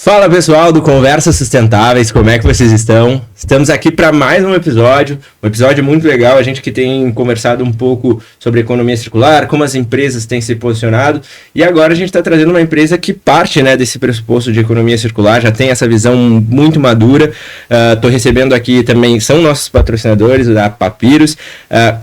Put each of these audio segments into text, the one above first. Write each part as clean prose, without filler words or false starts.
Fala pessoal do Conversas Sustentáveis, como é que vocês estão? Estamos aqui para mais um episódio muito legal, a gente que tem conversado um pouco sobre economia circular, como as empresas têm se posicionado, e agora a gente está trazendo uma empresa que parte, né, desse pressuposto de economia circular, já tem essa visão muito madura. Estou recebendo aqui também, são nossos patrocinadores da Papyrus,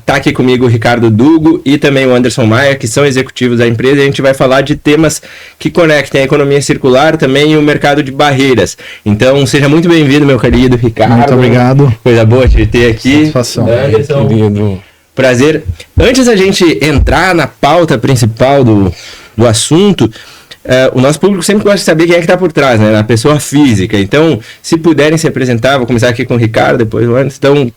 tá aqui comigo o Ricardo Dugo e também o Anderson Maia, que são executivos da empresa, e a gente vai falar de temas que conectem a economia circular também e o mercado de barreiras. Então, seja muito bem-vindo, meu querido Ricardo. Muito obrigado. Coisa boa te ter aqui. Satisfação. Anderson, prazer. Antes da gente entrar na pauta principal do assunto, o nosso público sempre gosta de saber quem é que está por trás, né? A pessoa física. Então, se puderem se apresentar, vou começar aqui com o Ricardo, depois o Anderson. Então,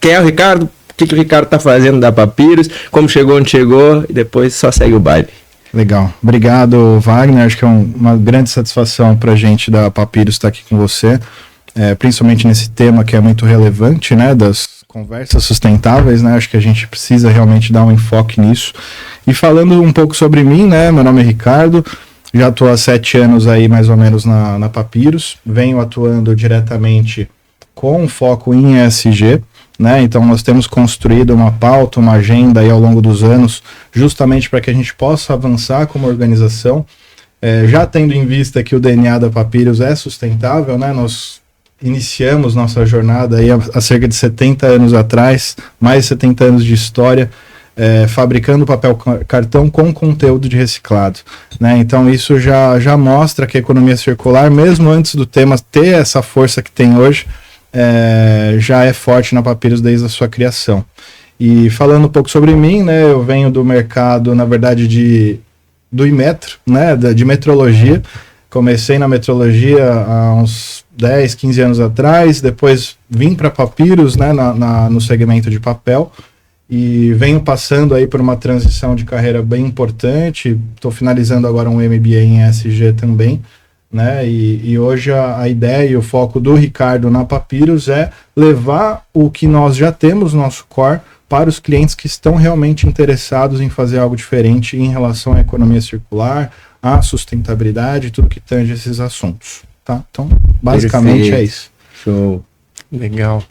quem é o Ricardo? O que o Ricardo está fazendo da Papyrus? Como chegou onde chegou? E depois só segue o baile. Legal. Obrigado, Wagner. Acho que é uma grande satisfação para a gente da Papyrus estar aqui com você, principalmente nesse tema que é muito relevante, né, das conversas sustentáveis, né? Acho que a gente precisa realmente dar um enfoque nisso. E falando um pouco sobre mim, né, meu nome é Ricardo, já estou há 7 anos aí mais ou menos na Papyrus, venho atuando diretamente com foco em ESG, né? Então nós temos construído uma pauta, uma agenda aí ao longo dos anos, justamente para que a gente possa avançar como organização, já tendo em vista que o DNA da Papyrus é sustentável, né? Nós iniciamos nossa jornada aí há cerca de 70 anos atrás, mais de 70 anos de história, fabricando papel cartão com conteúdo de reciclado, né? Então isso já mostra que a economia circular, mesmo antes do tema ter essa força que tem hoje, já é forte na Papyrus desde a sua criação. E falando um pouco sobre mim, né, eu venho do mercado, na verdade, do Inmetro, né, de metrologia. Comecei na metrologia há uns 10, 15 anos atrás, depois vim para a Papyrus, né, no segmento de papel, e venho passando aí por uma transição de carreira bem importante. Estou finalizando agora um MBA em ESG também, né? E hoje a ideia e o foco do Ricardo na Papyrus é levar o que nós já temos, nosso core, para os clientes que estão realmente interessados em fazer algo diferente em relação à economia circular, à sustentabilidade, tudo que tange esses assuntos, tá? Então, basicamente é isso. Show. Legal.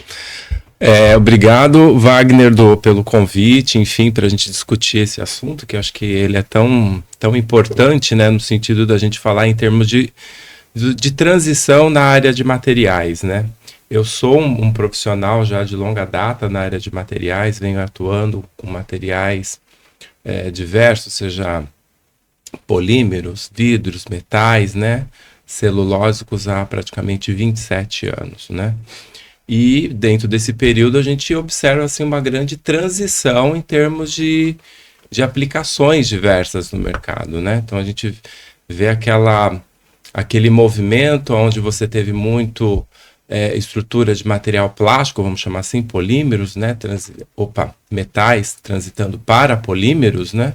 Obrigado, Wagner, pelo convite, enfim, para a gente discutir esse assunto, que eu acho que ele é tão importante, né, no sentido da gente falar em termos de transição na área de materiais, né? Eu sou um profissional já de longa data na área de materiais, venho atuando com materiais diversos, seja polímeros, vidros, metais, né, celulósicos há praticamente 27 anos, né? E dentro desse período a gente observa assim, uma grande transição em termos de aplicações diversas no mercado, né? Então a gente vê aquele movimento onde você teve muito estrutura de material plástico, vamos chamar assim, polímeros, né? Metais transitando para polímeros, né?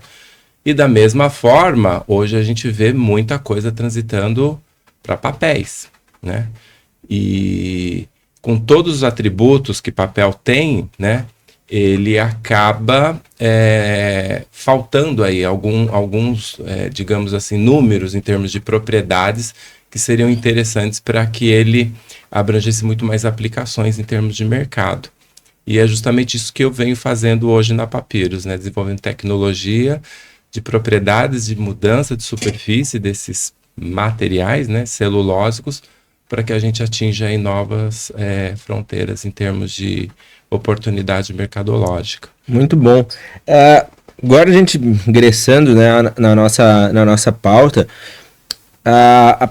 E da mesma forma, hoje a gente vê muita coisa transitando para papéis, né? E com todos os atributos que papel tem, né, ele acaba faltando aí alguns, digamos assim, números em termos de propriedades que seriam interessantes para que ele abrangesse muito mais aplicações em termos de mercado. E é justamente isso que eu venho fazendo hoje na Papyrus, né, desenvolvendo tecnologia de propriedades de mudança de superfície desses materiais, né, celulósicos, para que a gente atinja aí novas fronteiras em termos de oportunidade mercadológica. Muito bom. Agora a gente ingressando, né, na nossa pauta, a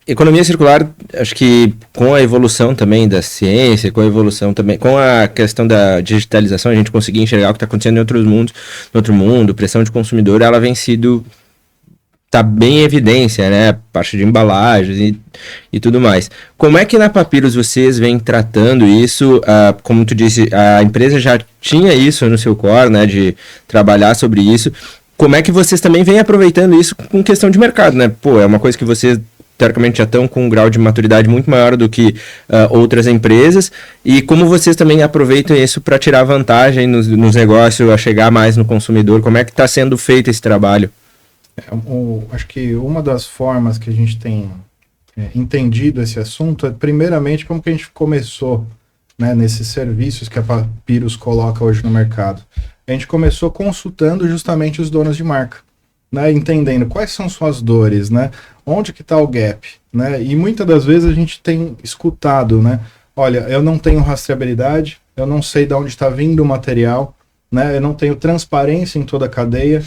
economia circular, acho que com a evolução também da ciência, com a evolução também, com a questão da digitalização, a gente conseguir enxergar o que está acontecendo no outro mundo, pressão de consumidor, ela vem sido... Tá bem em evidência, né? Parte de embalagens e tudo mais. Como é que na Papyrus vocês vêm tratando isso? Como tu disse, a empresa já tinha isso no seu core, né? De trabalhar sobre isso. Como é que vocês também vêm aproveitando isso com questão de mercado, né? Pô, é uma coisa que vocês, teoricamente, já estão com um grau de maturidade muito maior do que outras empresas. E como vocês também aproveitam isso para tirar vantagem nos negócios, a chegar mais no consumidor? Como é que está sendo feito esse trabalho? Acho que uma das formas que a gente tem entendido esse assunto, é primeiramente como que a gente começou, né, nesses serviços que a Papyrus coloca hoje no mercado. A gente começou consultando justamente os donos de marca, né, entendendo quais são suas dores, né, onde que está o gap, né, e muitas das vezes a gente tem escutado, né, olha, eu não tenho rastreabilidade, eu não sei de onde está vindo o material, né, eu não tenho transparência em toda a cadeia,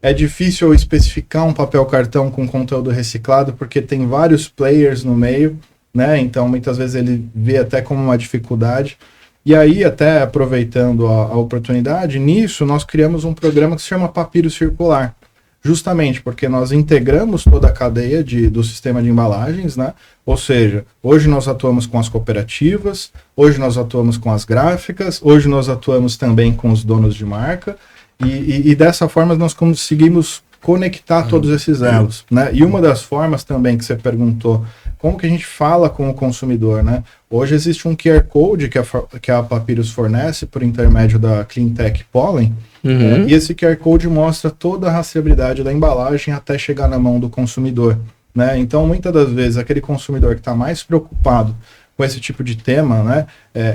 é difícil eu especificar um papel cartão com conteúdo reciclado porque tem vários players no meio, né, então muitas vezes ele vê até como uma dificuldade. E aí, até aproveitando a oportunidade, nisso nós criamos um programa que se chama Papiro Circular, justamente porque nós integramos toda a cadeia do sistema de embalagens, né? Ou seja, hoje nós atuamos com as cooperativas, hoje nós atuamos com as gráficas, hoje nós atuamos também com os donos de marca, e dessa forma nós conseguimos conectar todos esses elos, né? E uma das formas também que você perguntou, como que a gente fala com o consumidor, né? Hoje existe um QR Code que a Papyrus fornece por intermédio da Cleantech Pollen, e esse QR Code mostra toda a rastreabilidade da embalagem até chegar na mão do consumidor, né? Então, muitas das vezes, aquele consumidor que está mais preocupado com esse tipo de tema, né?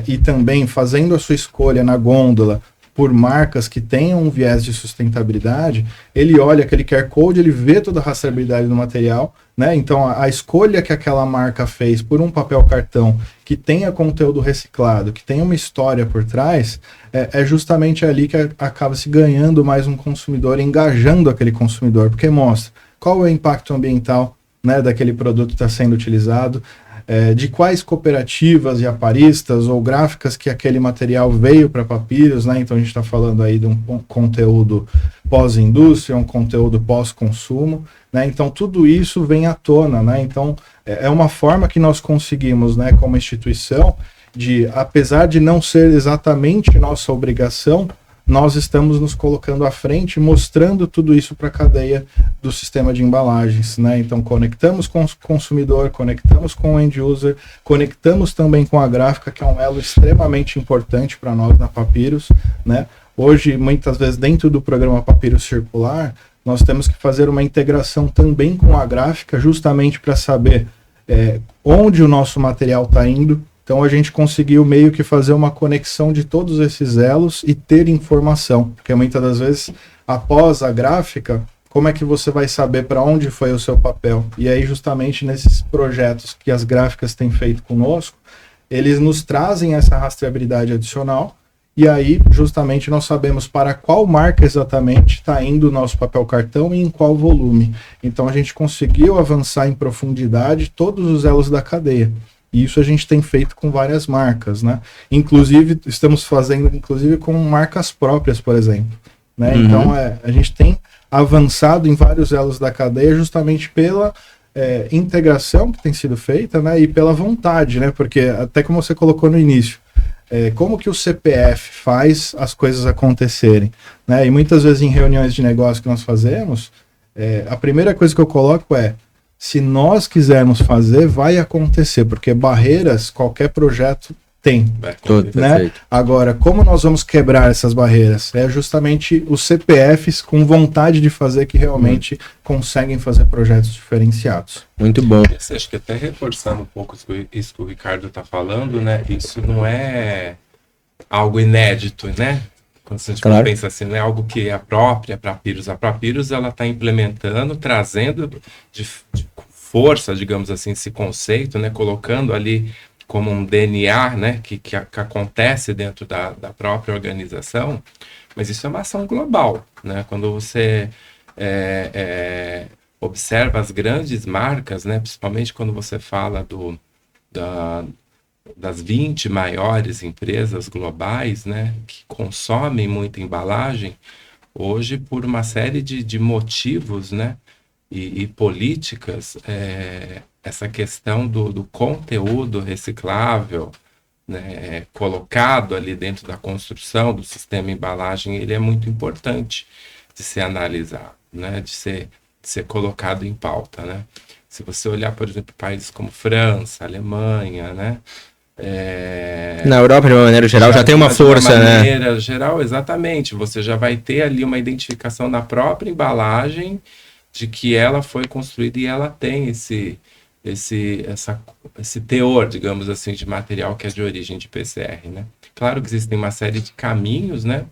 E também fazendo a sua escolha na gôndola por marcas que tenham um viés de sustentabilidade, ele olha aquele QR Code, ele vê toda a rastreabilidade do material, né? Então a escolha que aquela marca fez por um papel cartão que tenha conteúdo reciclado, que tenha uma história por trás, é justamente ali que acaba se ganhando mais um consumidor, engajando aquele consumidor, porque mostra qual é o impacto ambiental, né, daquele produto que está sendo utilizado, de quais cooperativas e aparistas ou gráficas que aquele material veio para Papyrus, né? Então a gente está falando aí de um conteúdo pós-indústria, um conteúdo pós-consumo, né? Então tudo isso vem à tona, né? Então é uma forma que nós conseguimos, né, como instituição, de, apesar de não ser exatamente nossa obrigação, nós estamos nos colocando à frente, mostrando tudo isso para a cadeia do sistema de embalagens, né? Então, conectamos com o consumidor, conectamos com o end user, conectamos também com a gráfica, que é um elo extremamente importante para nós na Papyrus, né? Hoje, muitas vezes, dentro do programa Papyrus Circular, nós temos que fazer uma integração também com a gráfica, justamente para saber onde o nosso material está indo. Então a gente conseguiu meio que fazer uma conexão de todos esses elos e ter informação, porque muitas das vezes, após a gráfica, como é que você vai saber para onde foi o seu papel? E aí justamente nesses projetos que as gráficas têm feito conosco, eles nos trazem essa rastreabilidade adicional, e aí justamente nós sabemos para qual marca exatamente está indo o nosso papel cartão e em qual volume. Então a gente conseguiu avançar em profundidade todos os elos da cadeia. E isso a gente tem feito com várias marcas, né? Inclusive, estamos fazendo com marcas próprias, por exemplo, né? Então, a gente tem avançado em vários elos da cadeia justamente pela integração que tem sido feita, né? E pela vontade, né? Porque, até como você colocou no início, como que o CPF faz as coisas acontecerem, né? E muitas vezes em reuniões de negócio que nós fazemos, a primeira coisa que eu coloco se nós quisermos fazer, vai acontecer, porque barreiras qualquer projeto tem, né? Agora, como nós vamos quebrar essas barreiras? É justamente os CPFs com vontade de fazer que realmente conseguem fazer projetos diferenciados. Muito bom. Acho que até reforçando um pouco isso que o Ricardo está falando, né? Isso não é algo inédito, né? Quando a gente pensa assim, não é algo que é própria para a Papyrus. A Papyrus, ela está implementando, trazendo de força, digamos assim, esse conceito, né? Colocando ali como um DNA, né? Que acontece dentro da própria organização. Mas isso é uma ação global, né? Quando você observa as grandes marcas, né? Principalmente quando você fala das 20 maiores empresas globais, né, que consomem muita embalagem, hoje, por uma série de motivos, né, e políticas, essa questão do conteúdo reciclável, né, colocado ali dentro da construção do sistema embalagem, ele é muito importante de ser analisado, né, de ser colocado em pauta, né. Se você olhar, por exemplo, países como França, Alemanha, né, na Europa, de uma maneira geral, já tem uma força, né? De uma maneira geral, exatamente. Você já vai ter ali uma identificação da própria embalagem de que ela foi construída e ela tem esse teor, digamos assim, de material que é de origem de PCR, né? Claro que existem uma série de caminhos, né,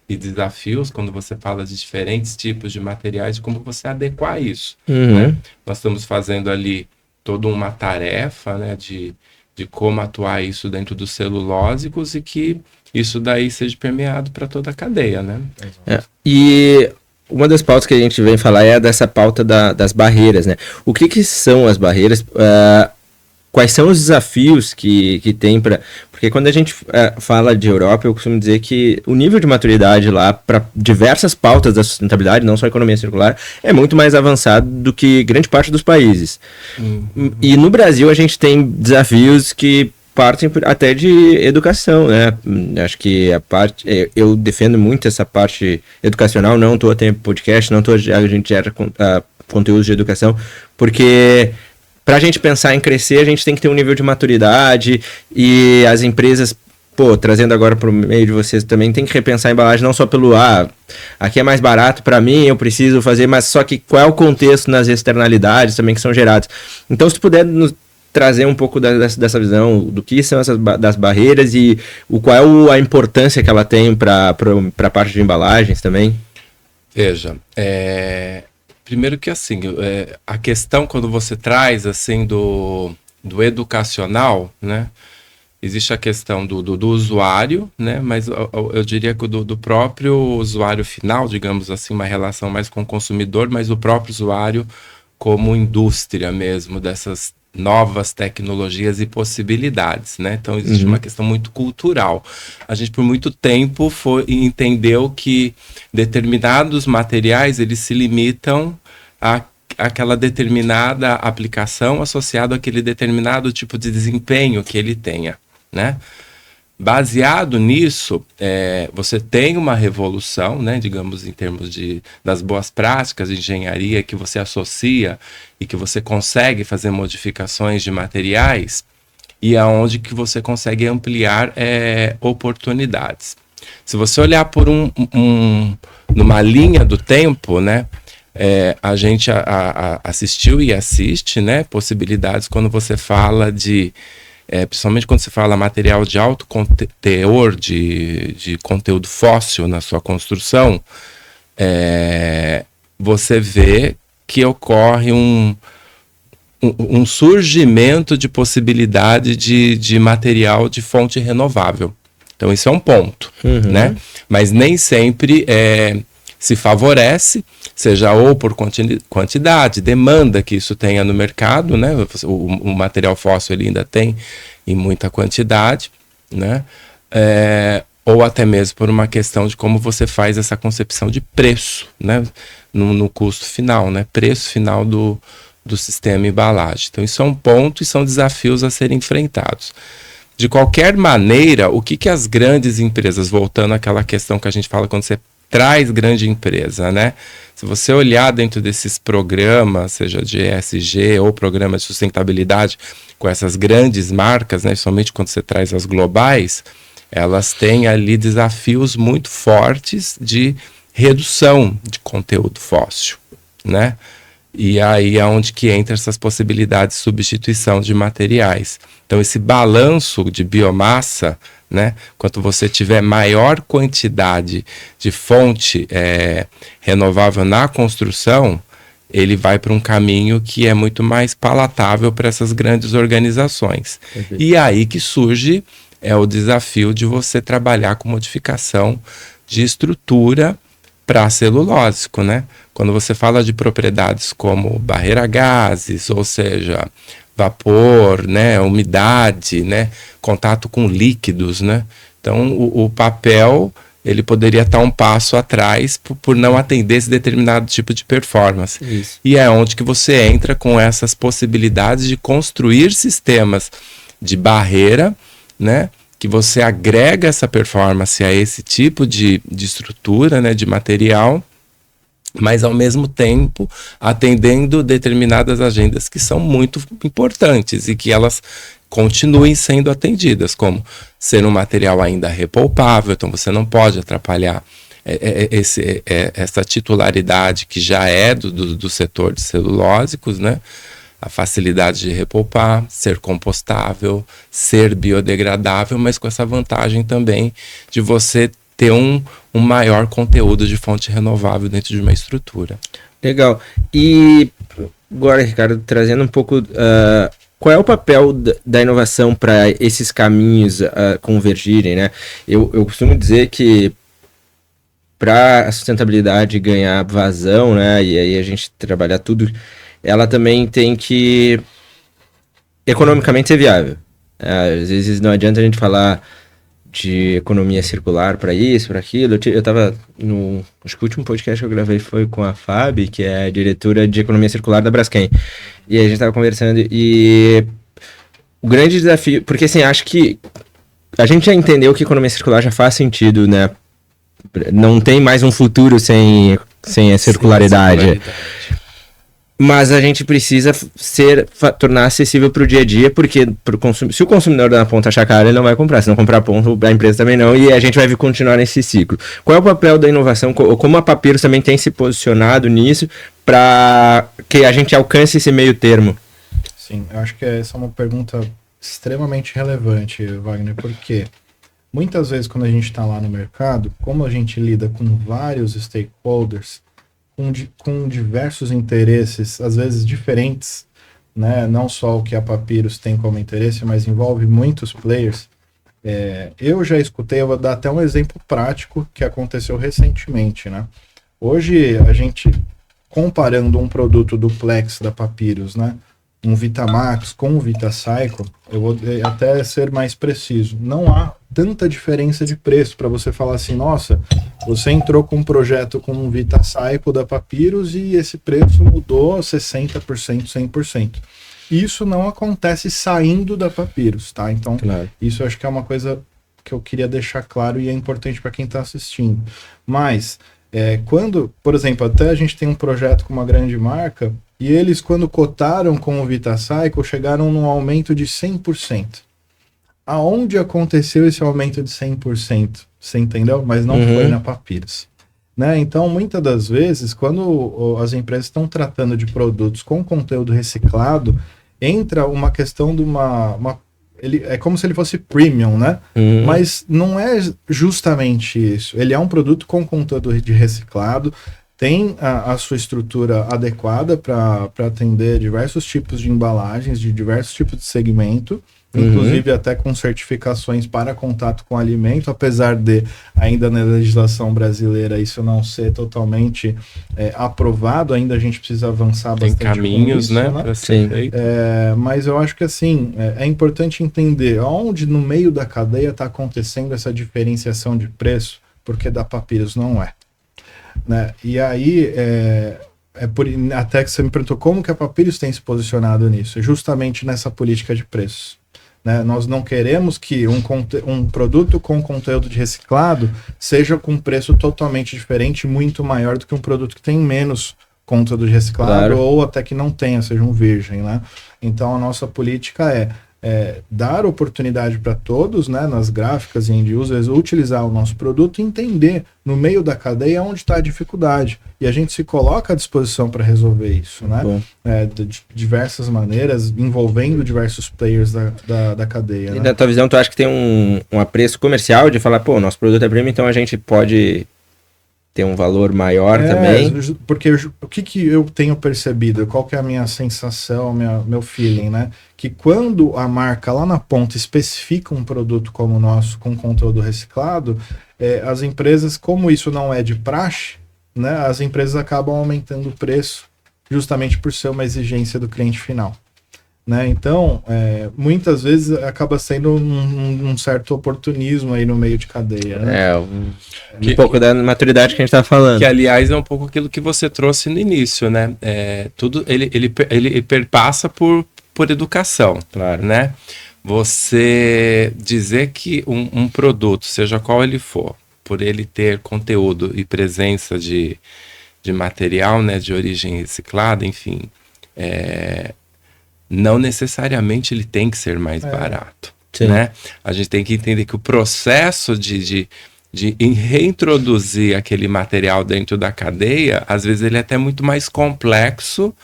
e desafios quando você fala de diferentes tipos de materiais, como você adequar isso, né? Nós estamos fazendo ali toda uma tarefa, né, de como atuar isso dentro dos celulósicos e que isso daí seja permeado para toda a cadeia, né? E uma das pautas que a gente vem falar é dessa pauta das barreiras, né? O que são as barreiras? Quais são os desafios que tem para... Porque quando a gente fala de Europa, eu costumo dizer que o nível de maturidade lá para diversas pautas da sustentabilidade, não só a economia circular, é muito mais avançado do que grande parte dos países. E no Brasil a gente tem desafios que partem até de educação, né? Acho que eu defendo muito essa parte educacional, não estou a tempo podcast, a gente gera conteúdos de educação, porque para a gente pensar em crescer, a gente tem que ter um nível de maturidade e as empresas, trazendo agora para o meio de vocês também, tem que repensar a embalagem não só pelo, aqui é mais barato para mim, eu preciso fazer, mas só que qual é o contexto nas externalidades também que são geradas. Então, se tu puder nos trazer um pouco dessa visão do que são das barreiras e qual é a importância que ela tem para a parte de embalagens também. Veja, primeiro que assim, a questão quando você traz assim do educacional, né? Existe a questão do usuário, né? Mas eu diria que do próprio usuário final, digamos assim, uma relação mais com o consumidor, mas o próprio usuário como indústria mesmo dessas novas tecnologias e possibilidades, né? Então existe uma questão muito cultural. A gente por muito tempo entendeu que determinados materiais eles se limitam a aquela determinada aplicação associada àquele determinado tipo de desempenho que ele tenha, né? Baseado nisso, você tem uma revolução, né, digamos, em termos das boas práticas de engenharia que você associa e que você consegue fazer modificações de materiais e aonde que você consegue ampliar oportunidades. Se você olhar por numa linha do tempo, né, a gente assistiu e assiste, né, possibilidades quando você fala principalmente quando você fala material de alto teor de conteúdo fóssil na sua construção, você vê que ocorre um surgimento de possibilidade de material de fonte renovável. Então isso é um ponto, né? Mas nem sempre se favorece, seja ou por quantidade, demanda que isso tenha no mercado, né? O material fóssil ele ainda tem em muita quantidade, né? Ou até mesmo por uma questão de como você faz essa concepção de preço, né? No custo final, né? Preço final do sistema embalagem. Então isso é um ponto e são desafios a serem enfrentados. De qualquer maneira, o que as grandes empresas, voltando àquela questão que a gente fala quando você traz grande empresa, né? Se você olhar dentro desses programas, seja de ESG ou programas de sustentabilidade, com essas grandes marcas, né? Somente quando você traz as globais, elas têm ali desafios muito fortes de redução de conteúdo fóssil, né? E aí é onde que entra essas possibilidades de substituição de materiais. Então esse balanço de biomassa, né? Quanto você tiver maior quantidade de fonte renovável na construção, ele vai para um caminho que é muito mais palatável para essas grandes organizações. E aí que surge o desafio de você trabalhar com modificação de estrutura para celulósico, né? Quando você fala de propriedades como barreira a gases, ou seja, vapor, né, umidade, né, contato com líquidos, né? Então o papel ele poderia estar um passo atrás por não atender esse determinado tipo de performance. Isso. E é onde que você entra com essas possibilidades de construir sistemas de barreira, né, que você agrega essa performance a esse tipo de estrutura, né, de material, mas ao mesmo tempo atendendo determinadas agendas que são muito importantes e que elas continuem sendo atendidas, como ser um material ainda repolpável, então você não pode atrapalhar essa titularidade que já é do setor de celulósicos, né? a facilidade de repolpar, ser compostável, ser biodegradável, mas com essa vantagem também de você ter um maior conteúdo de fonte renovável dentro de uma estrutura. Legal. E agora, Ricardo, trazendo um pouco... qual é o papel da inovação para esses caminhos convergirem, né? Eu costumo dizer que para a sustentabilidade ganhar vazão, né? E aí a gente trabalhar tudo, ela também tem que economicamente ser viável. Às vezes não adianta a gente falar de economia circular para isso, para aquilo. Eu tava acho que o último podcast que eu gravei foi com a Fábio, que é a diretora de economia circular da Braskem. E aí a gente tava conversando e o grande desafio, porque assim, acho que a gente já entendeu que economia circular já faz sentido, né? Não tem mais um futuro sem a circularidade. Mas a gente precisa tornar acessível para o dia a dia, porque se o consumidor da ponta achar caro, ele não vai comprar. Se não comprar a ponta, a empresa também não, e a gente vai continuar nesse ciclo. Qual é o papel da inovação? Como a Papyrus também tem se posicionado nisso para que a gente alcance esse meio termo? Sim, eu acho que essa é uma pergunta extremamente relevante, Wagner, porque muitas vezes quando a gente está lá no mercado, como a gente lida com vários stakeholders, com diversos interesses, às vezes diferentes, né? Não só o que a Papyrus tem como interesse, mas envolve muitos players. Eu já escutei, eu vou dar até um exemplo prático que aconteceu recentemente, né? Hoje, a gente, comparando um produto duplex da Papyrus, né? Um Vitamax com um VitaCycle, eu vou até ser mais preciso, não há tanta diferença de preço para você falar assim, nossa, você entrou com um projeto com um VitaCycle da Papyrus e esse preço mudou 60%, 100%. Isso não acontece saindo da Papyrus, tá? Então, claro. Isso eu acho que é uma coisa que eu queria deixar claro e é importante para quem está assistindo. Mas, quando, por exemplo, até a gente tem um projeto com uma grande marca, e eles, quando cotaram com o VitaCycle, chegaram num aumento de 100%. Aonde aconteceu esse aumento de 100%? Você entendeu? Mas não foi na Papyrus. Né? Então, muitas das vezes, quando as empresas estão tratando de produtos com conteúdo reciclado, entra uma questão de é como se ele fosse premium, né? Mas não é justamente isso. Ele é um produto com conteúdo de reciclado, tem a sua estrutura adequada para atender diversos tipos de embalagens, de diversos tipos de segmento, inclusive até com certificações para contato com alimento, apesar de ainda na legislação brasileira isso não ser totalmente aprovado, ainda a gente precisa avançar bastante. Tem caminhos, isso, né? Para ser feito. Mas eu acho que assim, é importante entender onde no meio da cadeia está acontecendo essa diferenciação de preço, porque da Papyrus não é. Né? E aí, até que você me perguntou como que a Papyrus tem se posicionado nisso, justamente nessa política de preços. Né? Nós não queremos que um produto com conteúdo de reciclado seja com preço totalmente diferente, muito maior do que um produto que tem menos conteúdo de reciclado, claro. Ou até que não tenha, seja um virgem. Né? Então a nossa política é dar oportunidade para todos, né, nas gráficas e end users, utilizar o nosso produto e entender no meio da cadeia onde está a dificuldade. E a gente se coloca à disposição para resolver isso, né? De diversas maneiras, envolvendo diversos players da cadeia. E né? na tua visão, tu acha que tem um apreço comercial de falar, pô, nosso produto é premium, então a gente pode ter um valor maior também? Porque o que eu tenho percebido, qual que é a minha sensação, meu feeling, né? Que quando a marca lá na ponta especifica um produto como o nosso com conteúdo reciclado, as empresas, como isso não é de praxe, né? As empresas acabam aumentando o preço justamente por ser uma exigência do cliente final. Né? Então, muitas vezes acaba sendo um certo oportunismo aí no meio de cadeia. Né? Um pouco da maturidade que a gente estava falando. Que, aliás, é um pouco aquilo que você trouxe no início, né? Tudo, ele perpassa por educação, claro, né? Você dizer que um produto, seja qual ele for, por ele ter conteúdo e presença de material, né, de origem reciclada, enfim, não necessariamente ele tem que ser mais barato, né? A gente tem que entender que o processo de em reintroduzir aquele material dentro da cadeia, às vezes ele é até muito mais complexo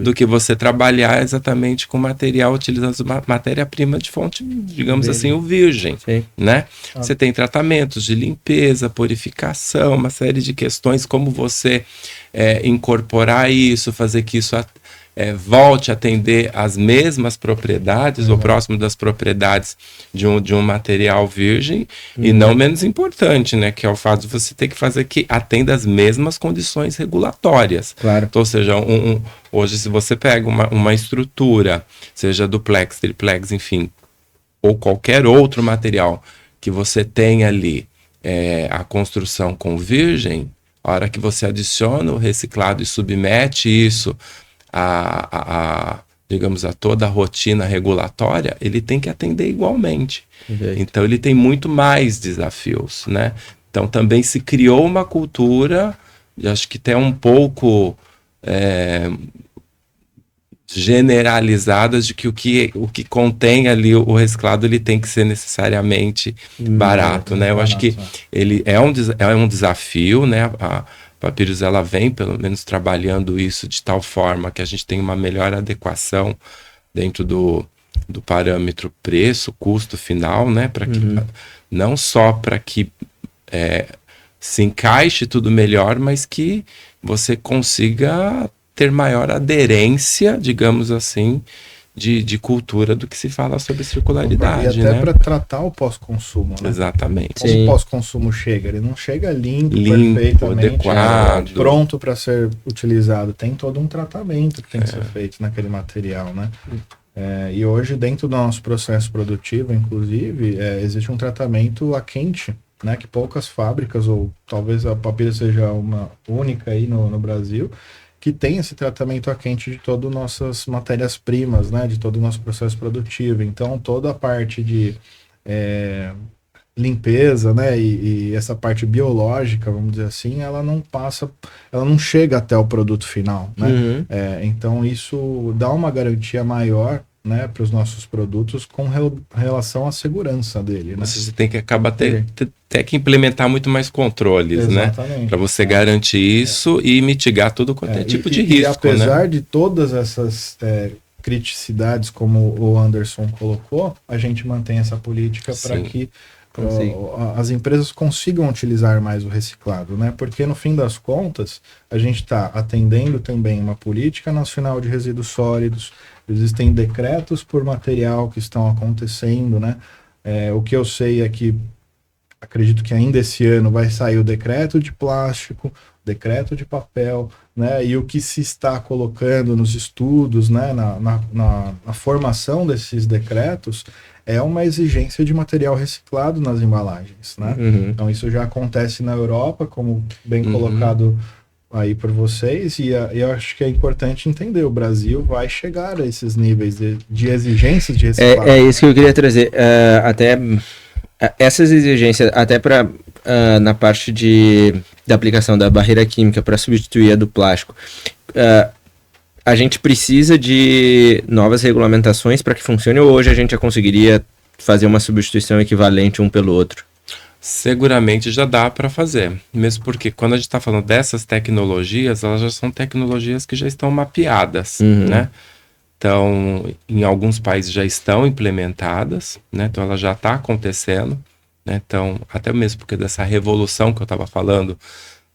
do que você trabalhar exatamente com material utilizando matéria-prima de fonte, digamos assim, o virgem, né? Você tem tratamentos de limpeza, purificação, uma série de questões, como você incorporar isso, fazer que isso volte a atender as mesmas propriedades, ou próximo das propriedades de um material virgem, e não menos importante, né, que é o fato de você ter que fazer que atenda as mesmas condições regulatórias. Claro. Então, ou seja, hoje se você pega uma estrutura, seja duplex, triplex, enfim, ou qualquer outro material que você tenha ali a construção com virgem, a hora que você adiciona o reciclado e submete isso digamos, a toda a rotina regulatória, ele tem que atender igualmente. Então ele tem muito mais desafios, né? Então também se criou uma cultura, acho que até um pouco generalizadas, de que o que contém ali o reciclado, ele tem que ser necessariamente barato, né? Eu acho que ele é um desafio, né? A Papyrus, ela vem pelo menos trabalhando isso de tal forma que a gente tem uma melhor adequação dentro do parâmetro preço, custo final, né? Para que não só para que se encaixe tudo melhor, mas que você consiga ter maior aderência, digamos assim, de cultura do que se fala sobre circularidade. E até para tratar o pós-consumo, né? Exatamente. Como o pós-consumo chega? Ele não chega limpo perfeitamente, adequado, pronto para ser utilizado. Tem todo um tratamento que tem que ser feito naquele material, né? E hoje, dentro do nosso processo produtivo, inclusive, existe um tratamento a quente, né? Que poucas fábricas, ou talvez a Papyrus seja uma única aí no Brasil, que tem esse tratamento a quente de todas as nossas matérias-primas, né, de todo o nosso processo produtivo. Então, toda a parte de limpeza, né, e essa parte biológica, vamos dizer assim, ela não chega até o produto final, né? Então, isso dá uma garantia maior, né, para os nossos produtos com relação à segurança dele, né? Você tem que acabar ter que implementar muito mais controles, exatamente, né? Para você garantir isso e mitigar todo qualquer tipo de risco. E apesar de todas essas criticidades, como o Anderson colocou, a gente mantém essa política para que as empresas consigam utilizar mais o reciclado, né? Porque no fim das contas, a gente está atendendo também uma política nacional de resíduos sólidos. Existem decretos por material que estão acontecendo, né? O que eu sei é que, acredito que ainda esse ano vai sair o decreto de plástico, decreto de papel, né? E o que se está colocando nos estudos, né? Na formação desses decretos, é uma exigência de material reciclado nas embalagens, né? Então isso já acontece na Europa, como bem colocado aí por vocês, e eu acho que é importante entender, o Brasil vai chegar a esses níveis de exigências de reciclagem. É isso que eu queria trazer, até essas exigências, até para na parte da aplicação da barreira química para substituir a do plástico, a gente precisa de novas regulamentações para que funcione, ou hoje a gente já conseguiria fazer uma substituição equivalente um pelo outro? Seguramente já dá para fazer, mesmo porque quando a gente está falando dessas tecnologias, elas já são tecnologias que já estão mapeadas, né? Então, em alguns países já estão implementadas, né? Então ela já está acontecendo, né? Então, até mesmo porque dessa revolução que eu estava falando,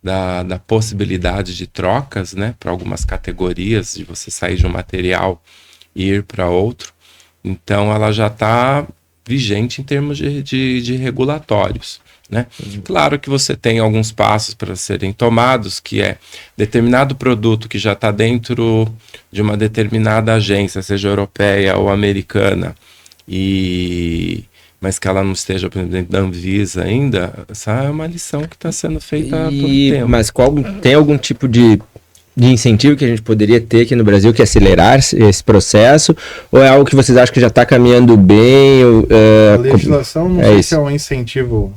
da possibilidade de trocas, né? Para algumas categorias, de você sair de um material e ir para outro, então ela já está vigente em termos de regulatórios, né? Claro que você tem alguns passos para serem tomados, que é determinado produto que já está dentro de uma determinada agência, seja europeia ou americana, mas que ela não esteja, por exemplo, dentro da Anvisa ainda, essa é uma lição que está sendo feita há todo tempo. Mas tem algum tipo de incentivo que a gente poderia ter aqui no Brasil que acelerar esse processo, ou é algo que vocês acham que já está caminhando bem? A legislação não sei se é um incentivo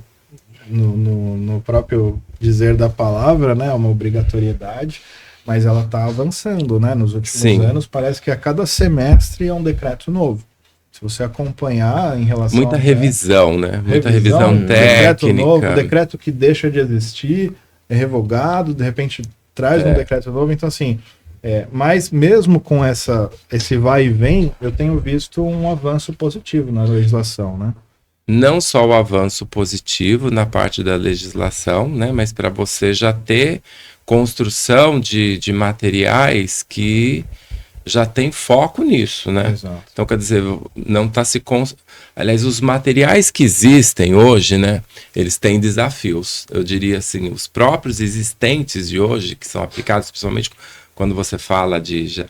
no próprio dizer da palavra, né? É uma obrigatoriedade, mas ela está avançando, né? Nos últimos anos parece que a cada semestre é um decreto novo. Se você acompanhar em relação muita revisão, né? Muita revisão revisão decreto técnica. novo, decreto que deixa de existir, é revogado, de repente traz um decreto novo. Então, assim, mas mesmo com esse vai e vem, eu tenho visto um avanço positivo na legislação, né? Não só o avanço positivo na parte da legislação, né? Mas para você já ter construção de materiais que já tem foco nisso, né? Exato. Então, quer dizer, não está se... Aliás, os materiais que existem hoje, né? Eles têm desafios. Eu diria assim, os próprios existentes de hoje, que são aplicados, principalmente quando você fala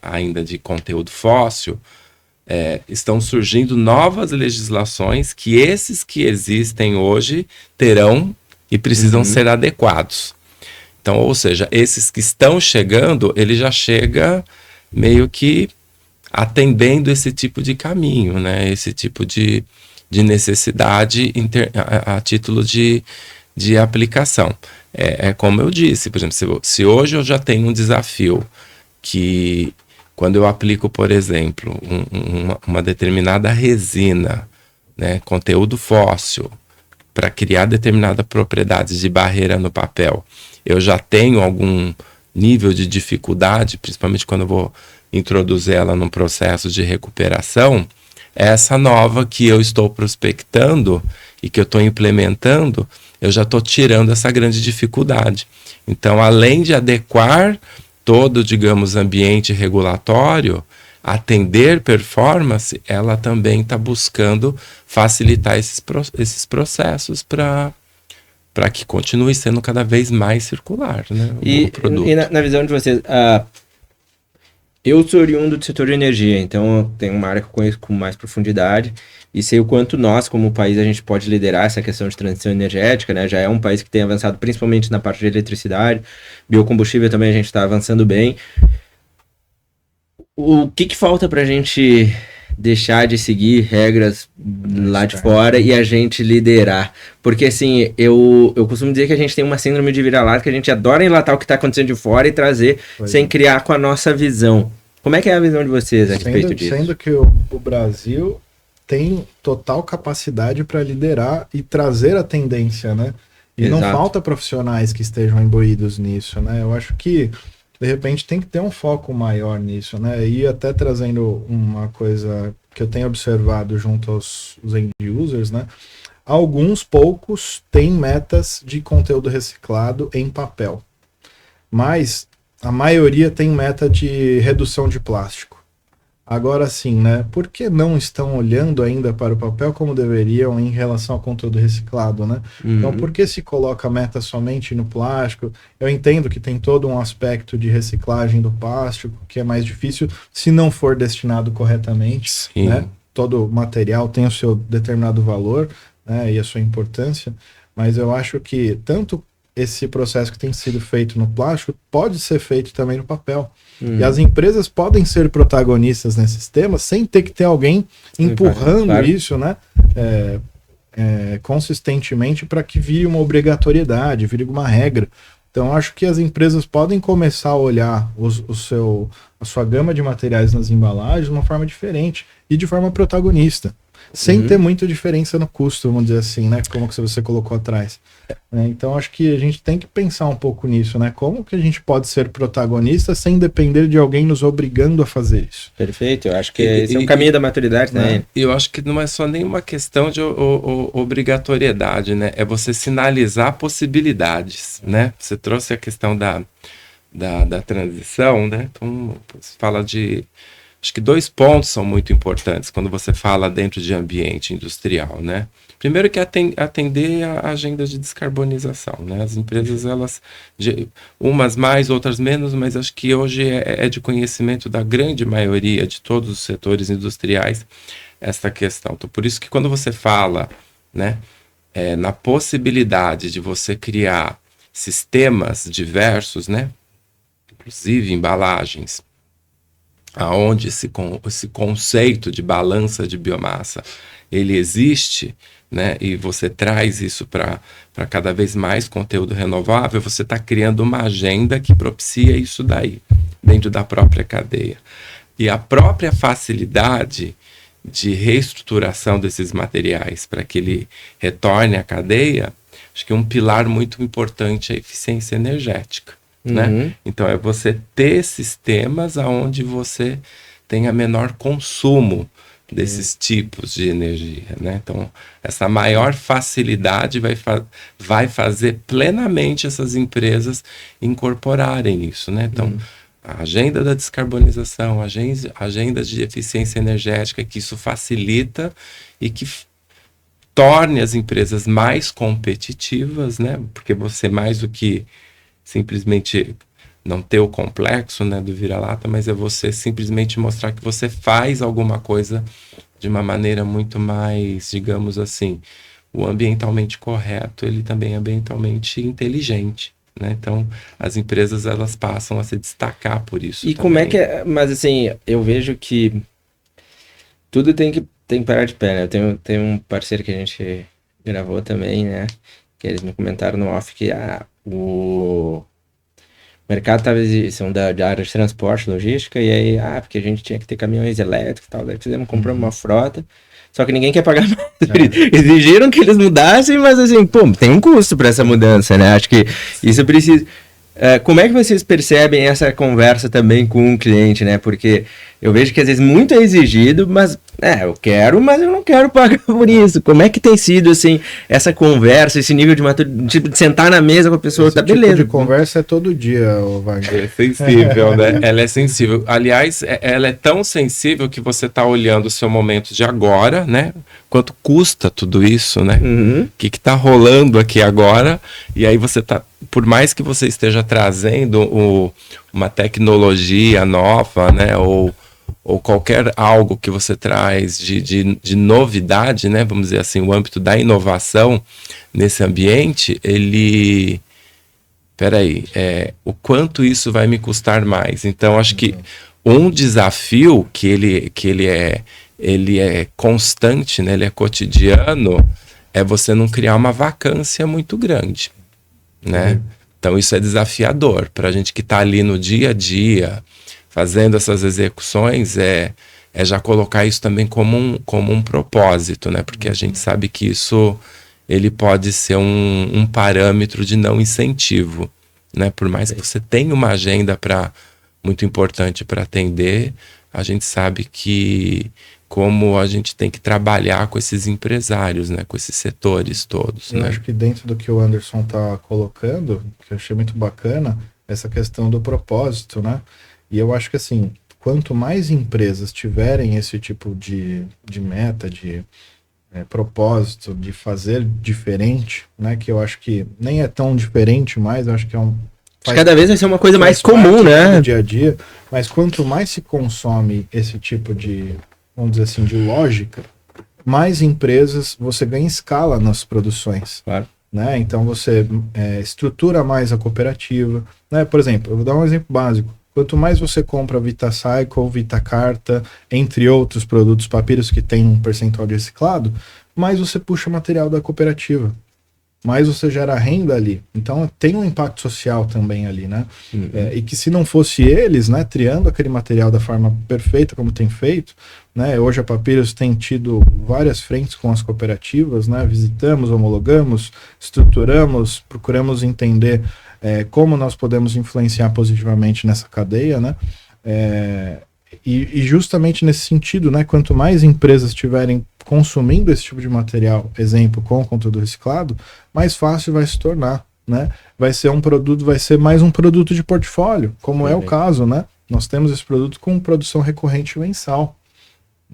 ainda de conteúdo fóssil, estão surgindo novas legislações que esses que existem hoje terão e precisam ser adequados. Então, ou seja, esses que estão chegando, ele já chega meio que atendendo esse tipo de caminho, né? Esse tipo de necessidade a título de aplicação. Como eu disse, por exemplo, se hoje eu já tenho um desafio que quando eu aplico, por exemplo, uma determinada resina, né, conteúdo fóssil, para criar determinadas propriedades de barreira no papel, eu já tenho algum nível de dificuldade, principalmente quando eu vou introduzir ela num processo de recuperação, essa nova que eu estou prospectando e que eu estou implementando, eu já estou tirando essa grande dificuldade. Então, além de adequar todo, digamos, ambiente regulatório, atender performance, ela também está buscando facilitar esses processos para que continue sendo cada vez mais circular, né, o produto. E na visão de vocês, eu sou oriundo do setor de energia, então eu tenho uma área que eu conheço com mais profundidade e sei o quanto nós, como país, a gente pode liderar essa questão de transição energética, né? Já é um país que tem avançado principalmente na parte de eletricidade, biocombustível também a gente está avançando bem. O que falta para a gente deixar de seguir regras lá de fora e a gente liderar? Porque assim, eu costumo dizer que a gente tem uma síndrome de vira-lata, que a gente adora enlatar o que está acontecendo de fora e trazer sem criar com a nossa visão. Como é que é a visão de vocês a respeito disso? Sendo que o Brasil tem total capacidade para liderar e trazer a tendência, né? E Exato. não falta profissionais que estejam imbuídos nisso, né? Eu acho que de repente tem que ter um foco maior nisso, né? E até trazendo uma coisa que eu tenho observado junto aos end users, né? Alguns poucos têm metas de conteúdo reciclado em papel, mas a maioria tem meta de redução de plástico. Agora sim, né? Por que não estão olhando ainda para o papel como deveriam em relação ao conteúdo reciclado, né? Então, por que se coloca a meta somente no plástico? Eu entendo que tem todo um aspecto de reciclagem do plástico, que é mais difícil se não for destinado corretamente, Sim. né? Todo material tem o seu determinado valor, né? E a sua importância, mas eu acho que tanto esse processo que tem sido feito no plástico pode ser feito também no papel. E as empresas podem ser protagonistas nesses temas sem ter que ter alguém empurrando claro. isso, né? Consistentemente para que vire uma obrigatoriedade, vire uma regra. Então, acho que as empresas podem começar a olhar a sua gama de materiais nas embalagens de uma forma diferente e de forma protagonista, sem ter muita diferença no custo, vamos dizer assim, né? Como que você colocou atrás. Então, acho que a gente tem que pensar um pouco nisso, né? Como que a gente pode ser protagonista sem depender de alguém nos obrigando a fazer isso? Perfeito, eu acho que esse é o caminho da maturidade, né? Eu acho que não é só nenhuma questão de obrigatoriedade, né? É você sinalizar possibilidades, né? Você trouxe a questão da transição, né? Então, você fala de... Acho que 2 pontos são muito importantes quando você fala dentro de ambiente industrial, né? Primeiro que atender a agenda de descarbonização, né? As empresas, elas, umas mais, outras menos, mas acho que hoje é de conhecimento da grande maioria de todos os setores industriais essa questão. Então, por isso que quando você fala, né, na possibilidade de você criar sistemas diversos, né? Inclusive embalagens, aonde esse conceito de balança de biomassa ele existe, né, e você traz isso para cada vez mais conteúdo renovável, você está criando uma agenda que propicia isso daí, dentro da própria cadeia. E a própria facilidade de reestruturação desses materiais para que ele retorne à cadeia, acho que um pilar muito importante é a eficiência energética, né? Então é você ter sistemas onde você tenha menor consumo desses tipos de energia, né? Então essa maior facilidade vai fazer plenamente essas empresas incorporarem isso, né? Então a agenda da descarbonização, agenda de eficiência energética, que isso facilita e que torne as empresas mais competitivas, né? Porque você, mais do que simplesmente não ter o complexo, né, do vira-lata, mas é você simplesmente mostrar que você faz alguma coisa de uma maneira muito mais, digamos assim, o ambientalmente correto, ele também é ambientalmente inteligente. Né? Então, as empresas elas passam a se destacar por isso. E também. como é que é? Mas assim, eu vejo que tudo tem que parar de pé, né? Eu tenho um parceiro que a gente gravou também, né? Que eles me comentaram no off que o mercado estava são da área de transporte, logística, e aí, porque a gente tinha que ter caminhões elétricos e tal, daí compramos uma frota. Só que ninguém quer pagar mais. Exigiram que eles mudassem, mas assim, pô, tem um custo para essa mudança, né? Acho que isso precisa... como é que vocês percebem essa conversa também com o cliente, né? Porque eu vejo que às vezes muito é exigido, mas eu quero, mas eu não quero pagar por isso. Como é que tem sido, assim, essa conversa, esse nível de maturidade, tipo, de sentar na mesa com a pessoa, esse tá tipo beleza. De conversa é todo dia, Wagner. É sensível, né? Ela é sensível. Aliás, ela é tão sensível que você tá olhando o seu momento de agora, né? Quanto custa tudo isso, né? O que tá rolando aqui agora, e aí você tá... Por mais que você esteja trazendo uma tecnologia nova, né? Ou qualquer algo que você traz de novidade, né? Vamos dizer assim, o âmbito da inovação nesse ambiente, ele... Peraí, o quanto isso vai me custar mais? Então, acho que um desafio que ele é constante, né? Ele é cotidiano, é você não criar uma vacância muito grande, né? Então, isso é desafiador para a gente que está ali no dia a dia, fazendo essas execuções, já colocar isso também como um propósito, né? Porque a gente sabe que isso ele pode ser um parâmetro de não incentivo, né? Por mais que você tenha uma agenda muito importante para atender, a gente sabe que como a gente tem que trabalhar com esses empresários, né? Com esses setores todos. Eu acho que dentro do que o Anderson está colocando, que eu achei muito bacana, essa questão do propósito, né? E eu acho que assim, quanto mais empresas tiverem esse tipo de meta, de propósito, de fazer diferente, né? Que eu acho que nem é tão diferente mais, eu acho que cada vez vai ser uma coisa mais comum, né? No dia a dia, mas quanto mais se consome esse tipo de, vamos dizer assim, de lógica, mais empresas você ganha escala nas produções. Claro. Né? Então você estrutura mais a cooperativa. Né? Por exemplo, eu vou dar um exemplo básico. Quanto mais você compra VitaCycle, VitaCarta, entre outros produtos papiros que tem um percentual de reciclado, mais você puxa material da cooperativa. Mais você gera renda ali. Então tem um impacto social também ali, né? E que se não fosse eles, né, triando aquele material da forma perfeita como tem feito, né? Hoje a Papyrus tem tido várias frentes com as cooperativas, né? Visitamos, homologamos, estruturamos, procuramos entender como nós podemos influenciar positivamente nessa cadeia, né? E justamente nesse sentido, né? Quanto mais empresas estiverem consumindo esse tipo de material, exemplo, com conteúdo reciclado, mais fácil vai se tornar, né? Vai ser mais um produto de portfólio, como é o caso, né? Nós temos esse produto com produção recorrente mensal,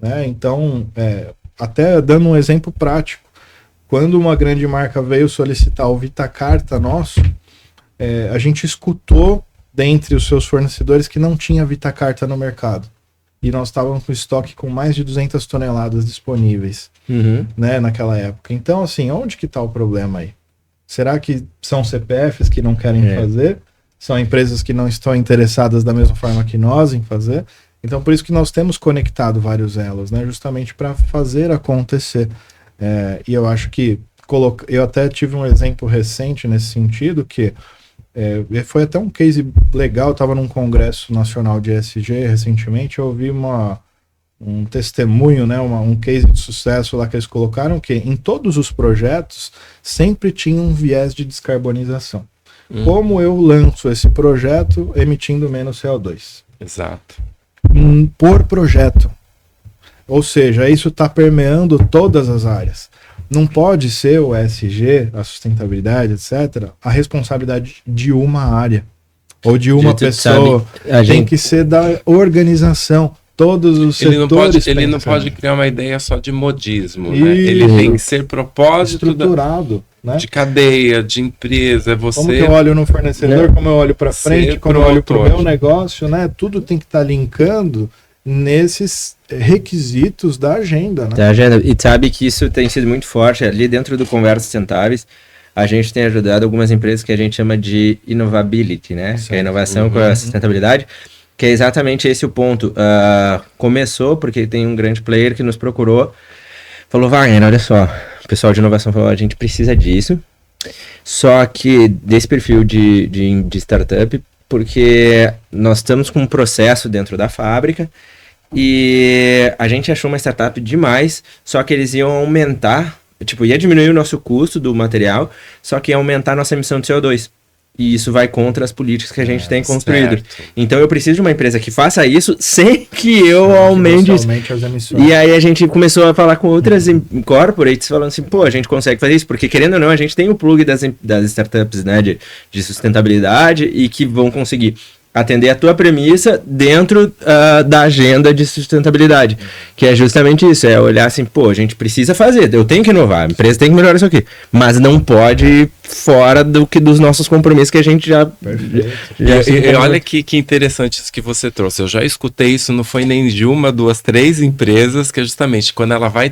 né? Então, até dando um exemplo prático, quando uma grande marca veio solicitar o VitaCarta nosso, a gente escutou dentre os seus fornecedores que não tinha VitaCarta no mercado. E nós estávamos com estoque com mais de 200 toneladas disponíveis, né, naquela época. Então, assim, onde que está o problema aí? Será que são CPFs que não querem fazer? São empresas que não estão interessadas da mesma forma que nós em fazer? Então, por isso que nós temos conectado vários elos, né, justamente para fazer acontecer. E eu acho que eu até tive um exemplo recente nesse sentido, que foi até um case legal. Eu estava num congresso nacional de ESG recentemente, eu ouvi uma um testemunho, né, um case de sucesso lá que eles colocaram, que em todos os projetos sempre tinha um viés de descarbonização. Como eu lanço esse projeto emitindo menos CO2? Exato. Por projeto. Ou seja, isso está permeando todas as áreas. Não pode ser o ESG, a sustentabilidade, etc., a responsabilidade de uma área ou de uma pessoa. Tem que ser da organização. Todos os setores. Ele não pode criar uma ideia só de modismo, né? Ele tem que ser propósito estruturado, né? De cadeia, de empresa. Como que eu olho no fornecedor, como eu olho para frente, como eu olho para o meu negócio, né? Tudo tem que estar linkando nesses requisitos da agenda, né? Da agenda. E sabe que isso tem sido muito forte ali dentro do Conversas Sustentáveis. A gente tem ajudado algumas empresas que a gente chama de innovability, né? Que é a inovação com a sustentabilidade. Que é exatamente esse o ponto. Começou porque tem um grande player que nos procurou, falou, Wagner, olha só, o pessoal de inovação falou, a gente precisa disso, só que desse perfil de startup, porque nós estamos com um processo dentro da fábrica e a gente achou uma startup demais, só que eles iam aumentar, tipo, ia diminuir o nosso custo do material, só que ia aumentar a nossa emissão de CO2. E isso vai contra as políticas que a gente tem construído. Certo. Então eu preciso de uma empresa que faça isso sem que eu aumente as emissões. E aí a gente começou a falar com outras corporates falando assim, pô, a gente consegue fazer isso, porque querendo ou não, a gente tem o plug das startups, né, de sustentabilidade e que vão conseguir atender a tua premissa dentro da agenda de sustentabilidade, que é justamente isso, é olhar assim, pô, a gente precisa fazer, eu tenho que inovar, a empresa tem que melhorar isso aqui, mas não pode ir fora dos nossos compromissos que a gente já e olha que interessante isso que você trouxe, eu já escutei isso, não foi nem de uma, duas, três empresas, que é justamente quando ela vai